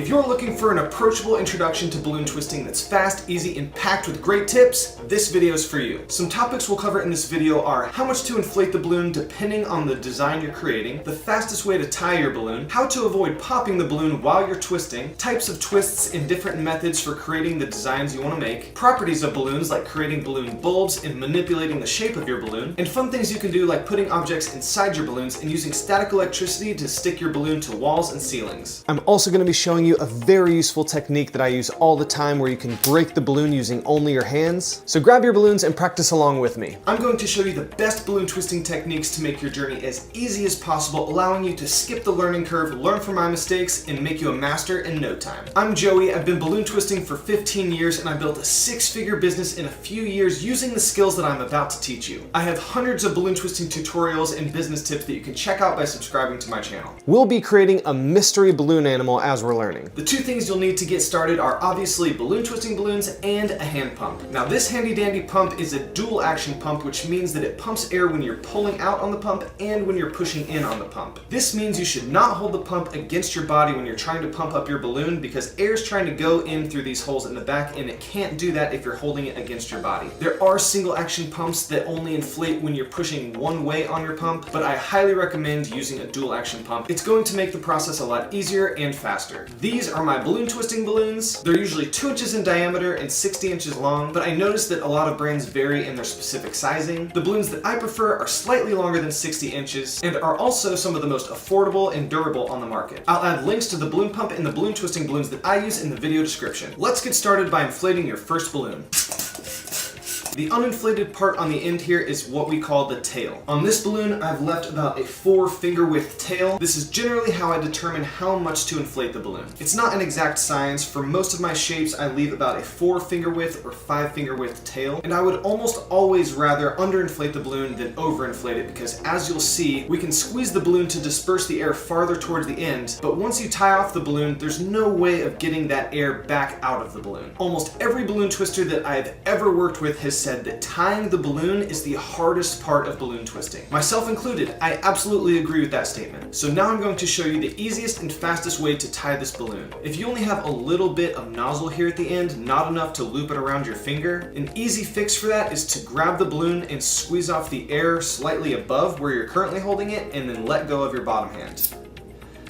If you're looking for an approachable introduction to balloon twisting that's fast, easy, and packed with great tips, this video is for you. Some topics we'll cover in this video are how much to inflate the balloon depending on the design you're creating, the fastest way to tie your balloon, how to avoid popping the balloon while you're twisting, types of twists and different methods for creating the designs you want to make, properties of balloons like creating balloon bulbs and manipulating the shape of your balloon, and fun things you can do like putting objects inside your balloons and using static electricity to stick your balloon to walls and ceilings. I'm also going to be showing you a very useful technique that I use all the time where you can break the balloon using only your hands. So grab your balloons and practice along with me. I'm going to show you the best balloon twisting techniques to make your journey as easy as possible, allowing you to skip the learning curve, learn from my mistakes, and make you a master in no time. I'm Joey. I've been balloon twisting for 15 years and I built a six-figure business in a few years using the skills that I'm about to teach you. I have hundreds of balloon twisting tutorials and business tips that you can check out by subscribing to my channel. We'll be creating a mystery balloon animal as we're learning. The two things you'll need to get started are obviously balloon twisting balloons and a hand pump. Now this handy dandy pump is a dual action pump, which means that it pumps air when you're pulling out on the pump and when you're pushing in on the pump. This means you should not hold the pump against your body when you're trying to pump up your balloon because air is trying to go in through these holes in the back and it can't do that if you're holding it against your body. There are single action pumps that only inflate when you're pushing one way on your pump, but I highly recommend using a dual action pump. It's going to make the process a lot easier and faster. These are my balloon twisting balloons. They're usually 2 inches in diameter and 60 inches long, but I noticed that a lot of brands vary in their specific sizing. The balloons that I prefer are slightly longer than 60 inches and are also some of the most affordable and durable on the market. I'll add links to the balloon pump and the balloon twisting balloons that I use in the video description. Let's get started by inflating your first balloon. The uninflated part on the end here is what we call the tail. On this balloon, I've left about a 4-finger width tail. This is generally how I determine how much to inflate the balloon. It's not an exact science. For most of my shapes, I leave about a 4-finger width or 5-finger width tail, and I would almost always rather underinflate the balloon than overinflate it because as you'll see, we can squeeze the balloon to disperse the air farther towards the end, but once you tie off the balloon, there's no way of getting that air back out of the balloon. Almost every balloon twister that I've ever worked with has said that tying the balloon is the hardest part of balloon twisting. Myself included, I absolutely agree with that statement. So now I'm going to show you the easiest and fastest way to tie this balloon. If you only have a little bit of nozzle here at the end, not enough to loop it around your finger, an easy fix for that is to grab the balloon and squeeze off the air slightly above where you're currently holding it and then let go of your bottom hand.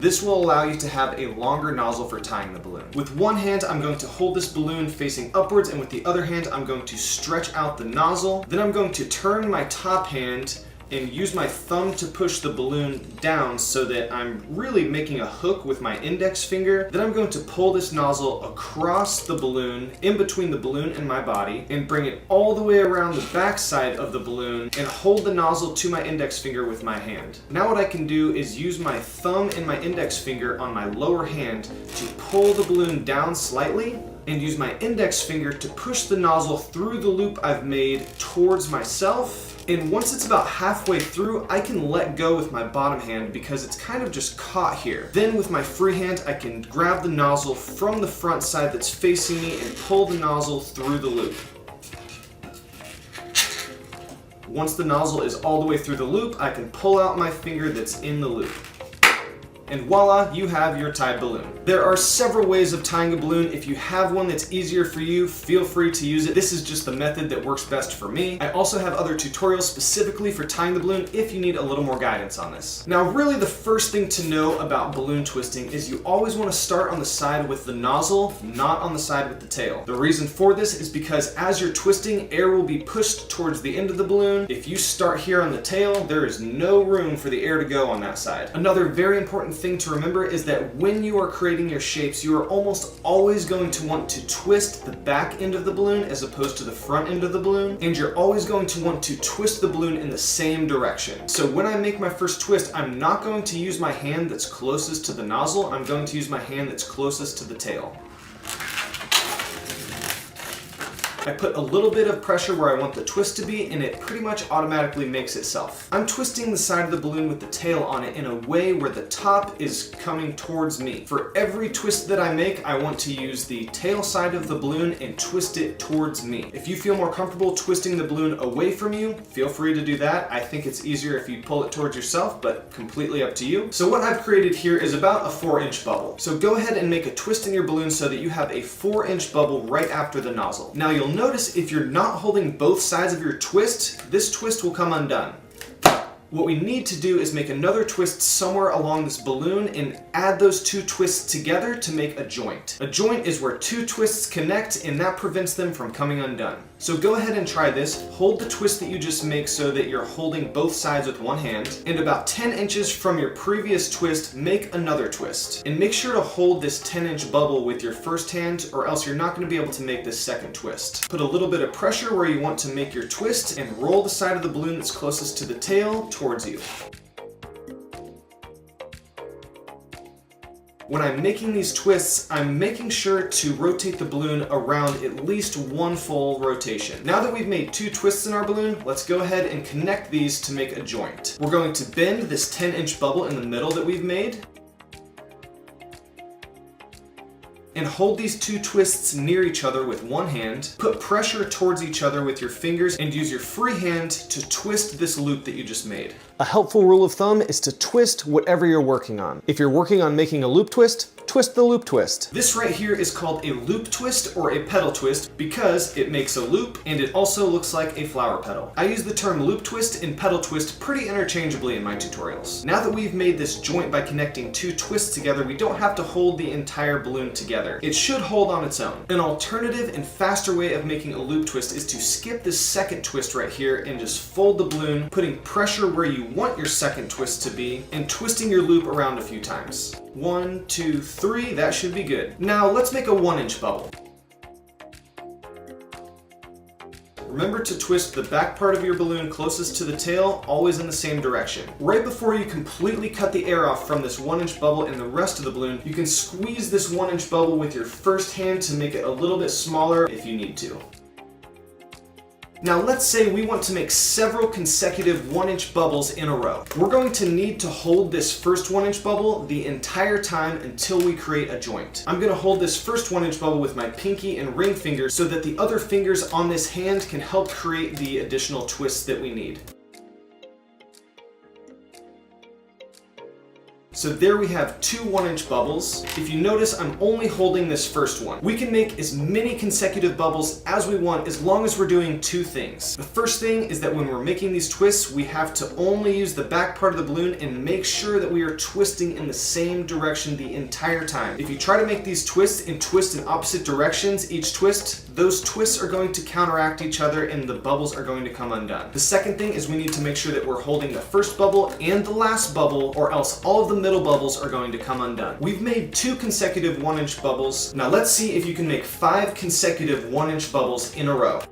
This will allow you to have a longer nozzle for tying the balloon. With one hand, I'm going to hold this balloon facing upwards, and with the other hand, I'm going to stretch out the nozzle. Then I'm going to turn my top hand and use my thumb to push the balloon down so that I'm really making a hook with my index finger. Then I'm going to pull this nozzle across the balloon, in between the balloon and my body, and bring it all the way around the back side of the balloon and hold the nozzle to my index finger with my hand. Now what I can do is use my thumb and my index finger on my lower hand to pull the balloon down slightly and use my index finger to push the nozzle through the loop I've made towards myself. And once it's about halfway through, I can let go with my bottom hand because it's kind of just caught here. Then with my free hand, I can grab the nozzle from the front side that's facing me and pull the nozzle through the loop. Once the nozzle is all the way through the loop, I can pull out my finger that's in the loop. And voila, you have your tied balloon. There are several ways of tying a balloon. If you have one that's easier for you, feel free to use it. This is just the method that works best for me. I also have other tutorials specifically for tying the balloon if you need a little more guidance on this. Now, really the first thing to know about balloon twisting is you always want to start on the side with the nozzle, not on the side with the tail. The reason for this is because as you're twisting, air will be pushed towards the end of the balloon. If you start here on the tail, there is no room for the air to go on that side. Another very important thing to remember is that when you are creating your shapes, you are almost always going to want to twist the back end of the balloon as opposed to the front end of the balloon, and you're always going to want to twist the balloon in the same direction. So when I make my first twist, I'm not going to use my hand that's closest to the nozzle, I'm going to use my hand that's closest to the tail. I put a little bit of pressure where I want the twist to be, and it pretty much automatically makes itself. I'm twisting the side of the balloon with the tail on it in a way where the top is coming towards me. For every twist that I make, I want to use the tail side of the balloon and twist it towards me. If you feel more comfortable twisting the balloon away from you, feel free to do that. I think it's easier if you pull it towards yourself, but completely up to you. So what I've created here is about a 4-inch bubble. So go ahead and make a twist in your balloon so that you have a 4-inch bubble right after the nozzle. Now you'll notice if you're not holding both sides of your twist, this twist will come undone. What we need to do is make another twist somewhere along this balloon and add those two twists together to make a joint. A joint is where two twists connect, and that prevents them from coming undone. So go ahead and try this. Hold the twist that you just make so that you're holding both sides with one hand, and about 10 inches from your previous twist, make another twist. And make sure to hold this 10-inch bubble with your first hand, or else you're not going to be able to make this second twist. Put a little bit of pressure where you want to make your twist and roll the side of the balloon that's closest to the tail towards you. When I'm making these twists, I'm making sure to rotate the balloon around at least one full rotation. Now that we've made two twists in our balloon, let's go ahead and connect these to make a joint. We're going to bend this 10-inch bubble in the middle that we've made, and hold these two twists near each other with one hand. Put pressure towards each other with your fingers and use your free hand to twist this loop that you just made. A helpful rule of thumb is to twist whatever you're working on. If you're working on making a loop twist, twist the loop twist. This right here is called a loop twist or a petal twist because it makes a loop and it also looks like a flower petal. I use the term loop twist and petal twist pretty interchangeably in my tutorials. Now that we've made this joint by connecting two twists together, we don't have to hold the entire balloon together. It should hold on its own. An alternative and faster way of making a loop twist is to skip this second twist right here and just fold the balloon, putting pressure where you want your second twist to be, and twisting your loop around a few times. 1, 2, 3, that should be good. Now let's make a 1-inch bubble. Remember to twist the back part of your balloon closest to the tail, always in the same direction. Right before you completely cut the air off from this 1-inch bubble and the rest of the balloon, you can squeeze this 1-inch bubble with your first hand to make it a little bit smaller if you need to. Now let's say we want to make several consecutive 1-inch bubbles in a row. We're going to need to hold this first 1-inch bubble the entire time until we create a joint. I'm going to hold this first 1-inch bubble with my pinky and ring finger so that the other fingers on this hand can help create the additional twists that we need. So there we have two 1-inch bubbles. If you notice, I'm only holding this first one. We can make as many consecutive bubbles as we want as long as we're doing two things. The first thing is that when we're making these twists, we have to only use the back part of the balloon and make sure that we are twisting in the same direction the entire time. If you try to make these twists and twist in opposite directions each twist, those twists are going to counteract each other and the bubbles are going to come undone. The second thing is we need to make sure that we're holding the first bubble and the last bubble, or else all of the middle bubbles are going to come undone. We've made two consecutive 1-inch bubbles. Now let's see if you can make 5 consecutive 1-inch bubbles in a row.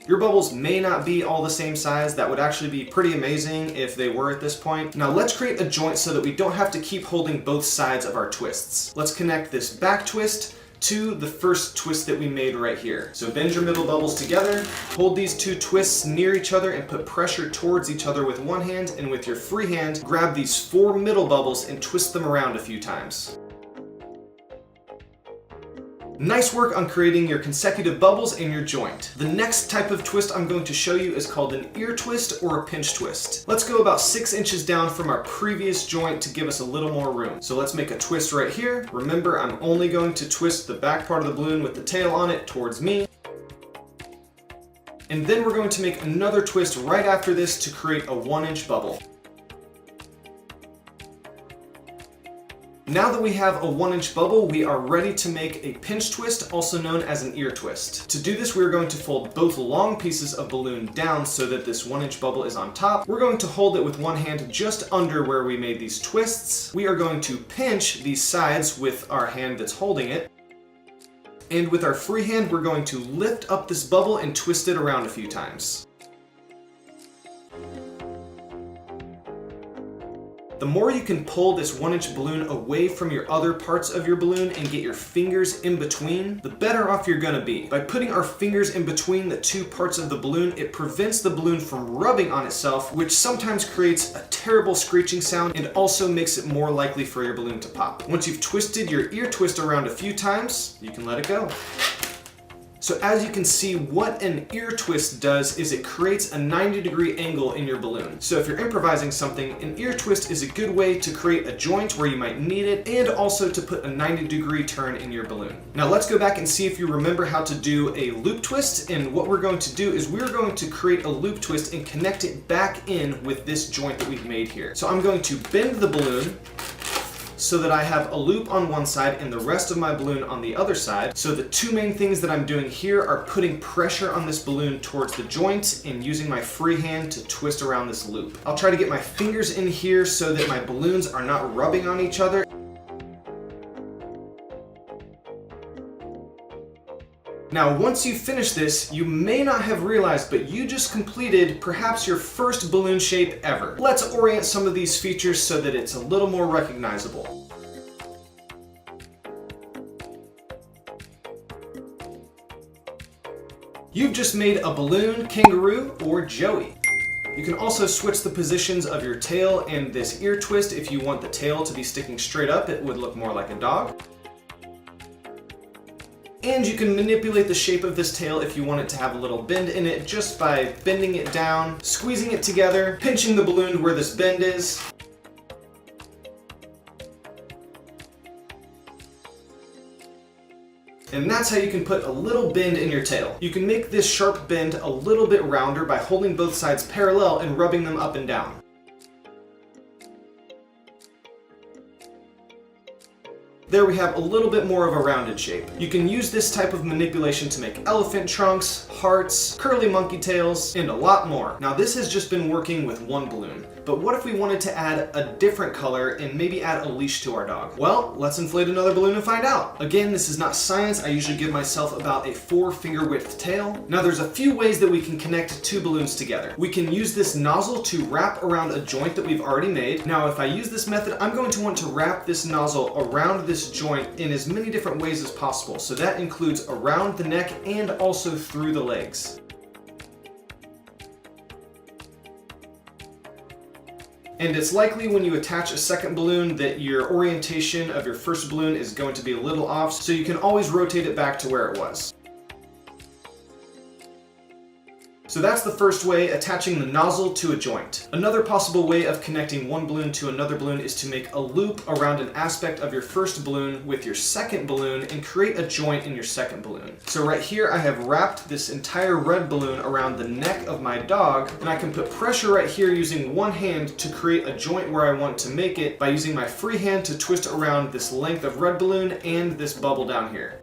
Your bubbles may not be all the same size. That would actually be pretty amazing if they were at this point. Now let's create a joint so that we don't have to keep holding both sides of our twists. Let's connect this back twist to the first twist that we made right here. So bend your middle bubbles together, hold these two twists near each other and put pressure towards each other with one hand, and with your free hand, grab these 4 middle bubbles and twist them around a few times. Nice work on creating your consecutive bubbles in your joint. The next type of twist I'm going to show you is called an ear twist or a pinch twist. Let's go about 6 inches down from our previous joint to give us a little more room. So let's make a twist right here. Remember, I'm only going to twist the back part of the balloon with the tail on it towards me. And then we're going to make another twist right after this to create a 1-inch bubble. Now that we have a 1-inch bubble, we are ready to make a pinch twist, also known as an ear twist. To do this, we're going to fold both long pieces of balloon down so that this 1-inch bubble is on top. We're going to hold it with one hand just under where we made these twists. We are going to pinch these sides with our hand that's holding it. And with our free hand, we're going to lift up this bubble and twist it around a few times. The more you can pull this 1-inch balloon away from your other parts of your balloon and get your fingers in between, the better off you're gonna be. By putting our fingers in between the two parts of the balloon, it prevents the balloon from rubbing on itself, which sometimes creates a terrible screeching sound and also makes it more likely for your balloon to pop. Once you've twisted your ear twist around a few times, you can let it go. So as you can see, what an ear twist does is it creates a 90-degree angle in your balloon. So if you're improvising something, an ear twist is a good way to create a joint where you might need it and also to put a 90-degree turn in your balloon. Now let's go back and see if you remember how to do a loop twist. And what we're going to do is we're going to create a loop twist and connect it back in with this joint that we've made here. So I'm going to bend the balloon so that I have a loop on one side and the rest of my balloon on the other side. So the two main things that I'm doing here are putting pressure on this balloon towards the joint and using my free hand to twist around this loop. I'll try to get my fingers in here so that my balloons are not rubbing on each other. Now, once you finish this, you may not have realized, but you just completed perhaps your first balloon shape ever. Let's orient some of these features so that it's a little more recognizable. You've just made a balloon, kangaroo, or Joey. You can also switch the positions of your tail and this ear twist. If you want the tail to be sticking straight up, it would look more like a dog. And you can manipulate the shape of this tail if you want it to have a little bend in it just by bending it down, squeezing it together, pinching the balloon where this bend is. And that's how you can put a little bend in your tail. You can make this sharp bend a little bit rounder by holding both sides parallel and rubbing them up and down. There we have a little bit more of a rounded shape. You can use this type of manipulation to make elephant trunks, hearts, curly monkey tails, and a lot more. Now this has just been working with one balloon, but what if we wanted to add a different color and maybe add a leash to our dog? Well, let's inflate another balloon and find out. Again, this is not science. I usually give myself about a 4-finger width tail. Now there's a few ways that we can connect two balloons together. We can use this nozzle to wrap around a joint that we've already made. Now if I use this method, I'm going to want to wrap this nozzle around this joint in as many different ways as possible. So that includes around the neck and also through the legs. And it's likely when you attach a second balloon that your orientation of your first balloon is going to be a little off, so you can always rotate it back to where it was. So that's the first way, attaching the nozzle to a joint. Another possible way of connecting one balloon to another balloon is to make a loop around an aspect of your first balloon with your second balloon and create a joint in your second balloon. So right here I have wrapped this entire red balloon around the neck of my dog, and I can put pressure right here using one hand to create a joint where I want to make it by using my free hand to twist around this length of red balloon and this bubble down here.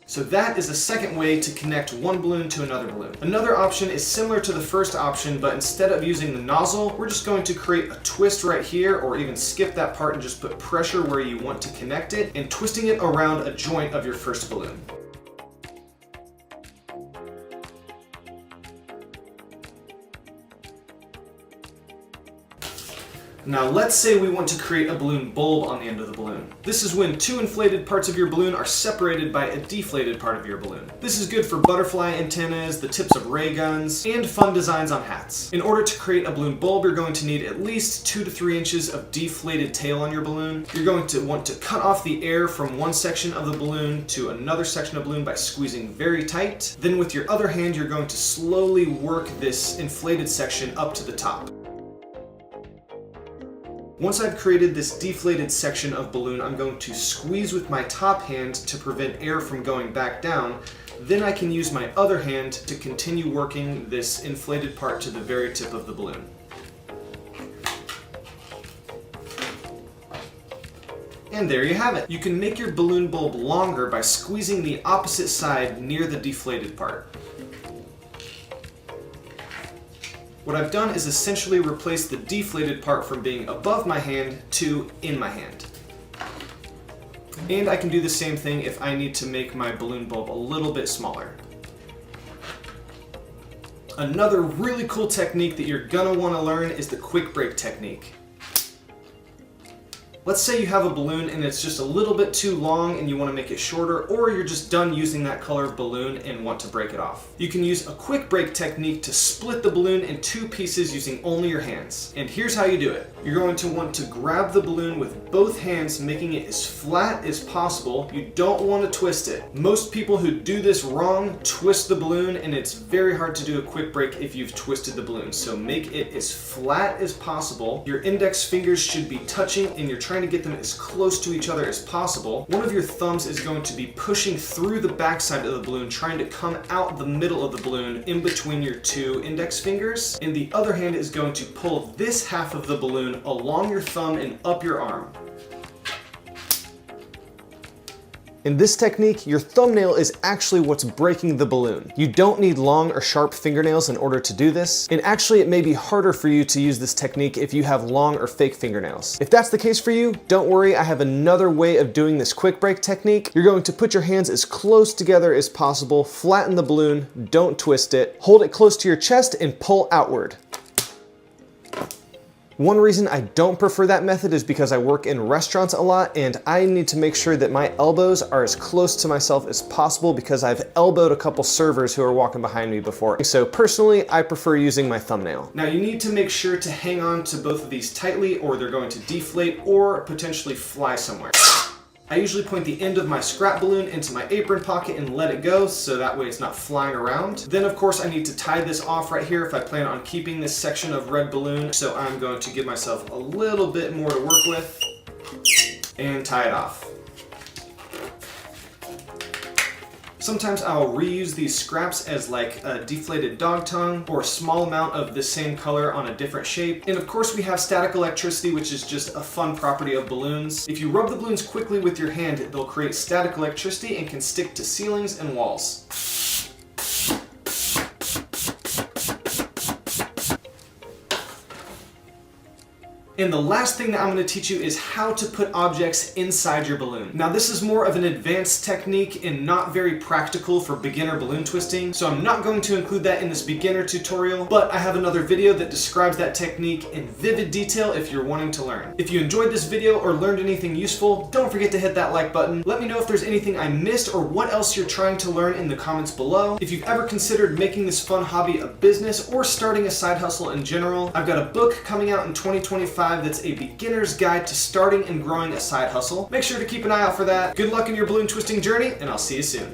So that is the second way to connect one balloon to another balloon. Another option is similar to the first option, but instead of using the nozzle, we're just going to create a twist right here, or even skip that part and just put pressure where you want to connect it, and twisting it around a joint of your first balloon. Now let's say we want to create a balloon bulb on the end of the balloon. This is when two inflated parts of your balloon are separated by a deflated part of your balloon. This is good for butterfly antennas, the tips of ray guns, and fun designs on hats. In order to create a balloon bulb, you're going to need at least 2 to 3 inches of deflated tail on your balloon. You're going to want to cut off the air from one section of the balloon to another section of the balloon by squeezing very tight. Then with your other hand, you're going to slowly work this inflated section up to the top. Once I've created this deflated section of balloon, I'm going to squeeze with my top hand to prevent air from going back down. Then I can use my other hand to continue working this inflated part to the very tip of the balloon. And there you have it. You can make your balloon bulb longer by squeezing the opposite side near the deflated part. What I've done is essentially replace the deflated part from being above my hand to in my hand. And I can do the same thing if I need to make my balloon bulb a little bit smaller. Another really cool technique that you're gonna wanna learn is the quick break technique. Let's say you have a balloon and it's just a little bit too long and you want to make it shorter, or you're just done using that color of balloon and want to break it off. You can use a quick break technique to split the balloon in two pieces using only your hands. And here's how you do it. You're going to want to grab the balloon with both hands, making it as flat as possible. You don't want to twist it. Most people who do this wrong twist the balloon, and it's very hard to do a quick break if you've twisted the balloon. So make it as flat as possible. Your index fingers should be touching and you're trying to get them as close to each other as possible. One of your thumbs is going to be pushing through the backside of the balloon, trying to come out the middle of the balloon in between your two index fingers. And the other hand is going to pull this half of the balloon along your thumb and up your arm. In this technique, your thumbnail is actually what's breaking the balloon. You don't need long or sharp fingernails in order to do this, and actually it may be harder for you to use this technique if you have long or fake fingernails. If that's the case for you, don't worry, I have another way of doing this quick break technique. You're going to put your hands as close together as possible, flatten the balloon, don't twist it, hold it close to your chest and pull outward. One reason I don't prefer that method is because I work in restaurants a lot and I need to make sure that my elbows are as close to myself as possible because I've elbowed a couple servers who are walking behind me before. So personally, I prefer using my thumbnail. Now you need to make sure to hang on to both of these tightly or they're going to deflate or potentially fly somewhere. I usually point the end of my scrap balloon into my apron pocket and let it go so that way it's not flying around. Then of course I need to tie this off right here if I plan on keeping this section of red balloon. So I'm going to give myself a little bit more to work with and tie it off. Sometimes I'll reuse these scraps as like a deflated dog tongue or a small amount of the same color on a different shape. And of course we have static electricity, which is just a fun property of balloons. If you rub the balloons quickly with your hand, they'll create static electricity and can stick to ceilings and walls. And the last thing that I'm going to teach you is how to put objects inside your balloon. Now this is more of an advanced technique and not very practical for beginner balloon twisting, so I'm not going to include that in this beginner tutorial, but I have another video that describes that technique in vivid detail if you're wanting to learn. If you enjoyed this video or learned anything useful, don't forget to hit that like button. Let me know if there's anything I missed or what else you're trying to learn in the comments below. If you've ever considered making this fun hobby a business or starting a side hustle in general, I've got a book coming out in 2025 that's a beginner's guide to starting and growing a side hustle. Make sure to keep an eye out for that. Good luck in your balloon twisting journey, and I'll see you soon.